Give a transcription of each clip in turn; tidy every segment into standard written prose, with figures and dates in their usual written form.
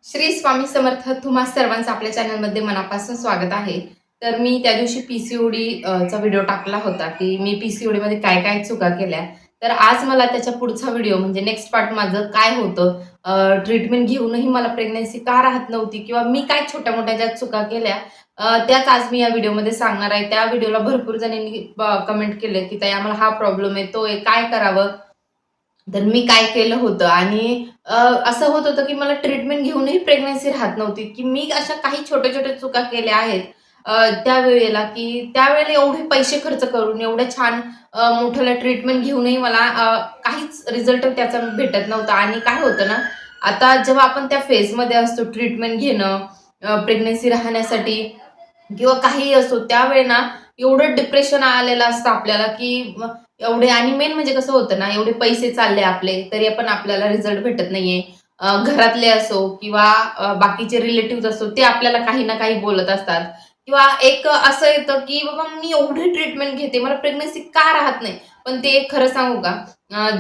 श्री स्वामी समर्थ. तुम्हा सर्वांचं आपल्या चॅनलमध्ये मनापासून स्वागत आहे. तर मी त्या दिवशी पीसीओडी चा व्हिडिओ टाकला होता की मी पीसीओडी मध्ये काय काय चुका केल्या. तर आज मला त्याच्या पुढचा व्हिडिओ म्हणजे नेक्स्ट पार्ट माझं काय होतं, ट्रीटमेंट घेऊनही मला प्रेग्नन्सी का राहत नव्हती किंवा मी काय छोट्या मोठ्या ज्या चुका केल्या, त्याच आज मी या व्हिडिओमध्ये सांगणार आहे. त्या व्हिडिओला भरपूर जणांनी कमेंट केले की ताई आम्हाला हा प्रॉब्लेम येतोय, काय करावं. तर मी काय केलं होतं आणि असं होत होतं की मला ट्रीटमेंट घेऊनही प्रेग्नन्सी राहत नव्हती, की मी अशा काही छोट्या-छोट्या चुका केल्या आहेत त्यावेळेला, की त्यावेळेला एवढे पैसे खर्च करून एवढं छान मोठ्याला ट्रीटमेंट घेऊनही मला काहीच रिझल्ट त्याचा भेटत नव्हता. आणि काय होतं ना, आता जेव्हा आपण त्या फेजमध्ये असतो ट्रीटमेंट घेणं, प्रेग्नन्सी राहण्यासाठी किंवा काहीही असो, त्यावेळी ना एवढं डिप्रेशन आलेलं असतं आपल्याला, की एवढे आणि मेन म्हणजे कसं होतं ना, एवढे पैसे चालले आपले, तरी पण आपल्याला रिझल्ट भेटत नाहीये. घरातले असो किंवा बाकीचे रिलेटिव्हज असो, ते आपल्याला काही ना काही बोलत असतात किंवा एक असं येतं, की बाबा मी एवढी ट्रीटमेंट घेते, मला प्रेग्नन्सी का राहत नाही? पण ते खरं सांगू का,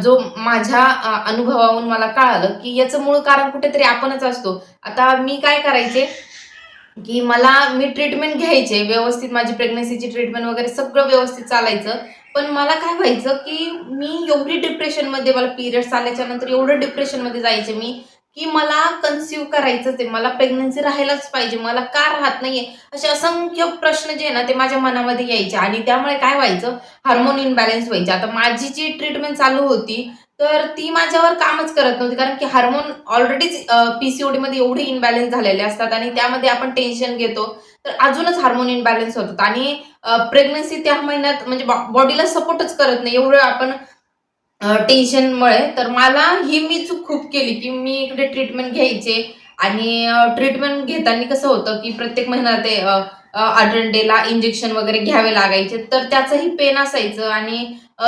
जो माझ्या अनुभवावरून मला कळालं, की याचं मूळ कारण कुठेतरी आपणच असतो. आता मी काय करायचे, की मी ट्रीटमेंट घ्यायचे व्यवस्थित, माझी प्रेग्नन्सीची ट्रीटमेंट वगैरे सगळं व्यवस्थित चालायचं. पण मला काय व्हायचं, की मी एवढी डिप्रेशनमध्ये, मला पिरियड्स आल्याच्या नंतर एवढं डिप्रेशनमध्ये जायचे मी, की मला कन्सीव्ह करायचंच आहे. मला प्रेग्नन्सी राहायलाच पाहिजे. मला का राहत नाहीये? असे असंख्य प्रश्न जे आहे ना, ते माझ्या मनामध्ये यायचे आणि त्यामुळे काय व्हायचं, हार्मोन इम्बॅलन्स व्हायचे. आता माझी जी ट्रीटमेंट चालू होती, तर ती माझ्यावर कामच करत नव्हती. कारण की हार्मोन ऑलरेडीच पीसीओडीमध्ये एवढे इम्बॅलन्स झालेले असतात आणि त्यामध्ये आपण टेन्शन घेतो, तर अजूनच हार्मोन इम्बॅलन्स होतात आणि प्रेग्नन्सी त्या महिन्यात म्हणजे बॉडीला सपोर्टच करत नाही एवढं आपण टेन्शनमुळे. तर मला ही मी चूक खूप केली, की मी इकडे ट्रीटमेंट घ्यायचे आणि ट्रीटमेंट घेताना कसं होतं, की प्रत्येक महिन्याला ते डेला इंजेक्शन वगैरे घ्यावे लागायचे. तर त्याचंही पेन असायचं आणि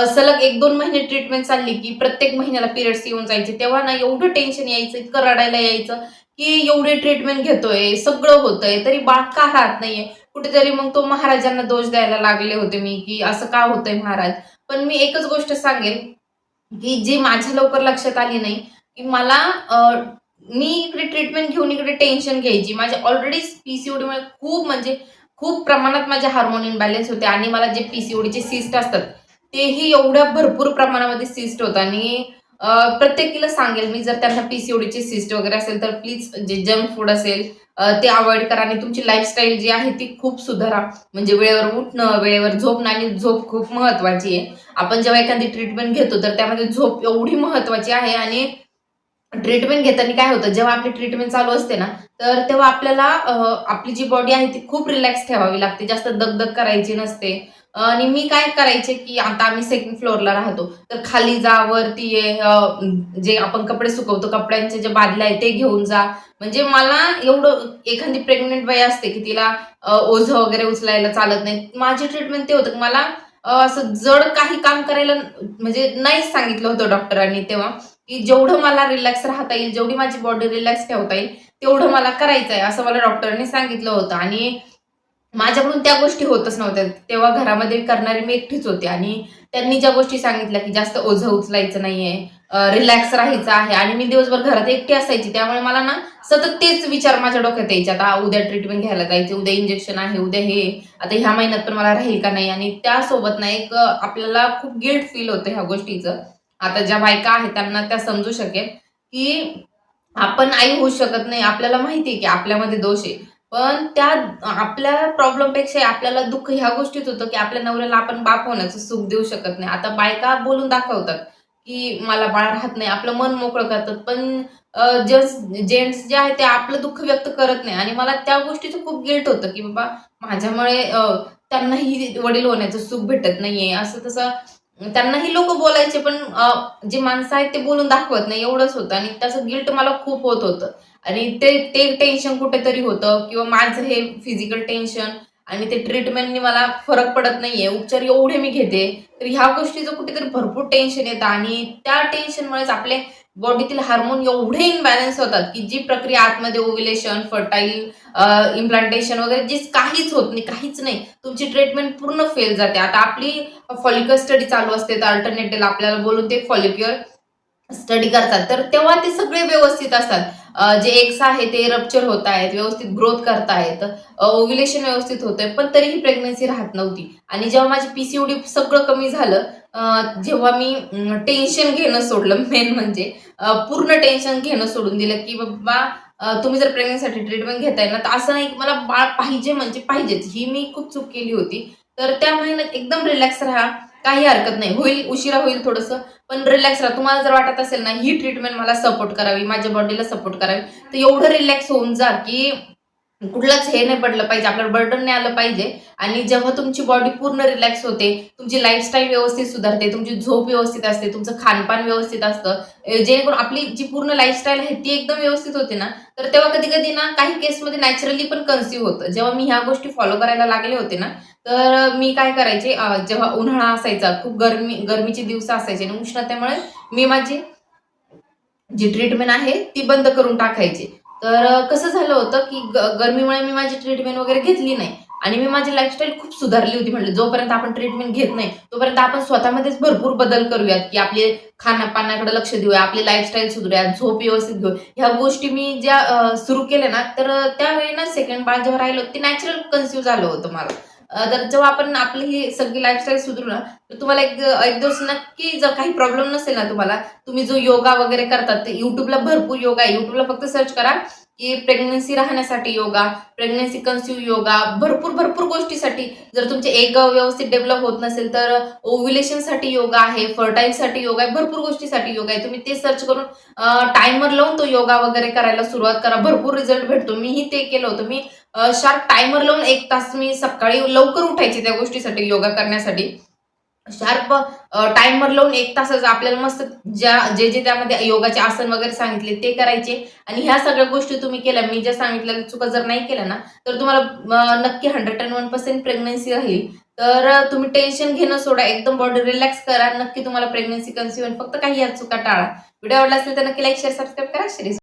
सलग 1-2 महिने ट्रीटमेंट चालली, की प्रत्येक महिन्याला पिरियड्स येऊन जायचे. तेव्हा ना एवढं टेन्शन यायचं, इतकं रडायला यायचं, की एवढी ट्रीटमेंट घेतोय, सगळं होतंय, तरी बाळ का राहत नाहीये? कुठेतरी मग तो महाराजांना दोष द्यायला लागले होते मी, की असं का होतंय महाराज? पण मी एकच गोष्ट सांगेल, की जी माझ्या लवकर लक्षात आली नाही, की मी इकडे ट्रीटमेंट घेऊन इकडे टेन्शन घ्यायची. माझे ऑलरेडीच पीसीओडीमुळे खूप म्हणजे खूप प्रमाणात माझे हार्मोन इम्बॅलन्स होते आणि मला जे पीसीओडीचे सिस्ट असतात, तेही एवढ्या भरपूर प्रमाणामध्ये सिस्ट होतं आणि प्रत्येकीला सांगेल मी, जर त्यांना पीसीओडीचे सिस्ट वगैरे असेल, तर प्लीज जे जंक फूड असेल ते अव्हॉइड करा आणि तुमची लाईफस्टाईल जी आहे ती खूप सुधारा. म्हणजे वेळेवर उठणं, वेळेवर झोपणं आणि झोप खूप महत्त्वाची आहे. आपण जेव्हा एखादी ट्रीटमेंट घेतो, तर त्यामध्ये झोप एवढी महत्त्वाची आहे आणि ट्रीटमेंट घेताना काय होतं, जेव्हा आपली ट्रीटमेंट चालू असते ना, तर तेव्हा आपल्याला आपली जी बॉडी आहे ती खूप रिलॅक्स ठेवावी लागते. जास्त दगदग करायची नसते. आणि मी काय करायचे, की आता आम्ही सेकंड फ्लोअरला राहतो, तर खाली जा, वरती ये, जे आपण कपडे सुकवतो, कपड्यांचे जे बादल्या आहेत ते घेऊन जा. म्हणजे मला एवढं, एखादी प्रेग्नंट बाई असते, की तिला ओझं वगैरे उचलायला चालत नाही. माझी ट्रीटमेंट ते होतं, की मला असं जड काही काम करायला म्हणजे नाहीच सांगितलं होतं डॉक्टरांनी तेव्हा. की जेवढं मला रिलॅक्स राहता येईल, जेवढी माझी बॉडी रिलॅक्स ठेवता येईल, तेवढं मला करायचं आहे, असं मला डॉक्टरांनी सांगितलं होतं. आणि माझ्याकडून त्या गोष्टी होतच नव्हत्या. तेव्हा घरामध्ये करणारी मी एकटीच होते आणि त्यांनी ज्या गोष्टी सांगितल्या, की जास्त ओझं उचलायचं नाहीये, रिलॅक्स राहायचं आहे आणि मी दिवसभर घरात एकटी असायची. त्यामुळे मला ना सतत तेच विचार माझ्या डोक्यात यायचे. आता उद्या ट्रीटमेंट घ्यायला जायचं, उद्या इंजेक्शन आहे, उद्या हे, आता ह्या महिन्यात पण मला राहील का नाही? आणि त्यासोबत ना एक आपल्याला खूप गिल्ट फील होतं ह्या गोष्टीचं. आता ज्या बायका आहेत त्यांना त्या समजू शकेल, की आपण आई होऊ शकत नाही. आपल्याला माहिती आहे, की आपल्यामध्ये दोष आहे. पण त्या आपल्या प्रॉब्लेमपेक्षा आपल्याला दुःख ह्या गोष्टीत होतं, की आपल्या नवऱ्याला आपण बाप होण्याचं सुख देऊ शकत नाही. आता बायका बोलून दाखवतात, की मला बाळ राहत नाही. आपलं मन मोकळं करतात. पण जेंट्स जे आहेत ते आपलं दुःख व्यक्त करत नाही आणि मला त्या गोष्टीचं खूप गिल्ट होतं, की बाबा माझ्यामुळे त्यांनाही वडील होण्याचं सुख भेटत नाहीये. असं तसं त्यांनाही लोकं बोलायचे, पण जे माणसं आहेत ते बोलून दाखवत नाही, एवढंच होतं आणि त्याचं गिल्ट मला खूप होत होतं. आणि ते ते टेन्शन कुठेतरी होतं किंवा माझं हे फिजिकल टेन्शन आणि ते ट्रीटमेंटनी मला फरक पडत नाहीये. उपचार एवढे मी घेते, तर ह्या गोष्टीचं कुठेतरी भरपूर टेन्शन येतं आणि त्या टेन्शनमुळेच आपले बॉडीतील हार्मोन एवढे इम्बॅलन्स होतात, की जी प्रक्रिया आतमध्ये ओव्ह्युलेशन, फर्टाईल इम्प्लांटेशन वगैरे जे काहीच होत नाही, काहीच नाही. तुमची ट्रीटमेंट पूर्ण फेल जाते. आता आपली फॉलिक्युलर स्टडी चालू असते, तर अल्टरनेटिव्हला आपल्याला बोलून ते फॉलिक्युलर स्टडी करतात. तर तेव्हा ते सगळे व्यवस्थित असतात. जे एग्स आहे ते रप्चर होत आहेत, व्यवस्थित ग्रोथ करतायत, ओव्ह्युलेशन व्यवस्थित होतंय, पण तरीही प्रेग्नन्सी राहत नव्हती. आणि जेव्हा माझी पीसीओडी सगळं कमी झालं, जेव्हा मी टेन्शन घेणं सोडलं, मेन म्हणजे पूर्ण टेन्शन घेणं सोडून दिलं, की बाबा तुम्ही जर प्रेग्नन्सीसाठी ट्रीटमेंट घेताय ना, तर असं नाही की मला बाळ पाहिजे म्हणजे पाहिजेच. ही मी खूप चूक केली होती. तर त्या महिन्यात एकदम रिलॅक्स राहा. काही हरकत नाही. होईल, उशिरा होईल थोडंसं, पण रिलॅक्स राहा. तुम्हाला जर वाटत असेल ना, ही ट्रीटमेंट मला सपोर्ट करावी, माझ्या बॉडीला सपोर्ट करावी, तर एवढं रिलॅक्स होऊन जा, की कुठलाच हे नाही पडलं पाहिजे, आपल्याला बर्डन नाही आलं पाहिजे. आणि जेव्हा तुमची बॉडी पूर्ण रिलॅक्स होते, तुमची लाईफस्टाईल व्यवस्थित सुधारते, तुमची झोप व्यवस्थित असते, तुमचं खानपान व्यवस्थित असतं, जेणेकरून आपली जी पूर्ण लाईफस्टाईल आहे ती एकदम व्यवस्थित होते ना, तर तेव्हा कधी-कधी ना काही केसमध्ये नॅचरली पण कन्सीव्ह होतं. जेव्हा मी ह्या गोष्टी फॉलो करायला लागले होते ना, तर मी काय करायचे, जेव्हा उन्हाळा असायचा, खूप गरमीची दिवस असायचे आणि उष्णतेमुळे मी माझी जी ट्रीटमेंट आहे ती बंद करून टाकायची. तर कसं झालं होतं, की गरमीमुळे मी माझी ट्रीटमेंट वगैरे घेतली नाही आणि मी माझी लाईफस्टाईल खूप सुधारली होती. म्हटलं जोपर्यंत आपण ट्रीटमेंट घेत नाही, तोपर्यंत आपण स्वतःमध्येच भरपूर बदल करूयात, की आपले खाण्यापाण्याकडे लक्ष देऊया, आपली लाईफस्टाईल सुधारूया, झोप व्यवस्थित घेऊ. ह्या गोष्टी मी ज्या सुरू केल्या ना, तर त्यावेळी ना सेकंड बाळ जेव्हा राहिलं होतं, ते नॅचरल कन्सीव्ह झालं होतं मला. तर जेव्हा आपण आपली ही सगळी लाईफस्टाईल सुधारू ना, तर तुम्हाला एक एक दिवस नक्की जर काही प्रॉब्लेम नसेल ना तुम्हाला, तुम्ही जो योगा वगैरे करतात, ते YouTubeला भरपूर योगा आहे. YouTubeला फक्त सर्च करा, की प्रेग्नन्सी राहण्यासाठी योगा, प्रेग्नन्सी कन्सीव्ह योगा, भरपूर गोष्टीसाठी. जर तुमचे एग व्यवस्थित डेव्हलप होत नसेल, तर ओव्ह्युलेशनसाठी योगा आहे, फर्टाईलसाठी योगा आहे, भरपूर गोष्टीसाठी योगा आहे. तुम्ही ते सर्च करून टायमर लावून तो योगा वगैरे करायला सुरुवात करा. भरपूर रिझल्ट भेटतो. मीही ते केलं होतं. मी शार्प टायमर लावून 1 तास मी सकाळी लवकर उठायचे त्या गोष्टीसाठी, योगा करण्यासाठी. शार्प टायमर लावून 1 तासाचं आपल्याला मस्त जे त्यामध्ये योगाचे आसन वगैरे सांगितले ते करायचे. आणि ह्या सगळ्या गोष्टी तुम्ही केल्या, मी ज्या सांगितलेल्या चुका जर नाही केल्या ना, तर तुम्हाला नक्की 101% प्रेग्नन्सी राहील. तर तुम्ही टेन्शन घेणं सोडा, एकदम बॉडी रिलॅक्स करा. नक्की तुम्हाला प्रेग्नन्सी कन्सीव्ह होईल. फक्त काही ह्या चुका टाळा. व्हिडिओ आवडला असेल तर नक्की लाईक, शेअर, सबस्क्राईब करा. श्री